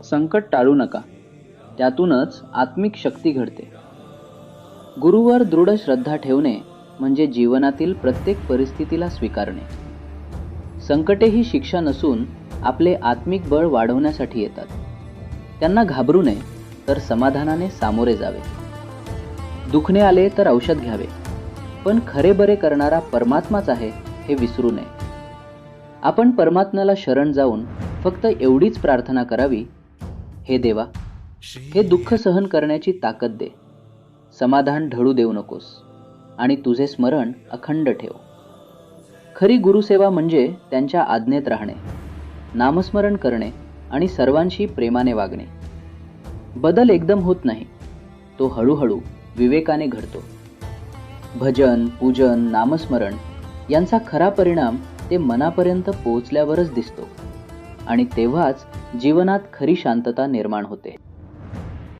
संकट टाळू नका, त्यातूनच आत्मिक शक्ती घडते. गुरुवर दृढ श्रद्धा ठेवणे म्हणजे जीवनातील प्रत्येक परिस्थितीला स्वीकारणे. संकटे ही शिक्षा नसून आपले आत्मिक बळ वाढवण्यासाठी येतात. त्यांना घाबरू नये, तर समाधानाने सामोरे जावे. दुखणे आले तर औषध घ्यावे, पण खरे बरे करणारा परमात्माच आहे हे विसरू नये. आपण परमात्म्याला शरण जाऊन फक्त एवढीच प्रार्थना करावी, हे देवा, हे दुःख सहन करण्याची ताकद दे. समाधान ढळू देऊ नकोस आणि तुझे स्मरण अखंड ठेव. खरी गुरुसेवा म्हणजे त्यांच्या आज्ञेत राहणे, नामस्मरण करणे आणि सर्वांशी प्रेमाने वागणे. बदल एकदम होत नाही, तो हळूहळू विवेकाने घडतो. भजन, पूजन, नामस्मरण यांचा खरा परिणाम ते मनापर्यंत पोहोचल्यावरच दिसतो आणि तेव्हाच जीवनात खरी शांतता निर्माण होते.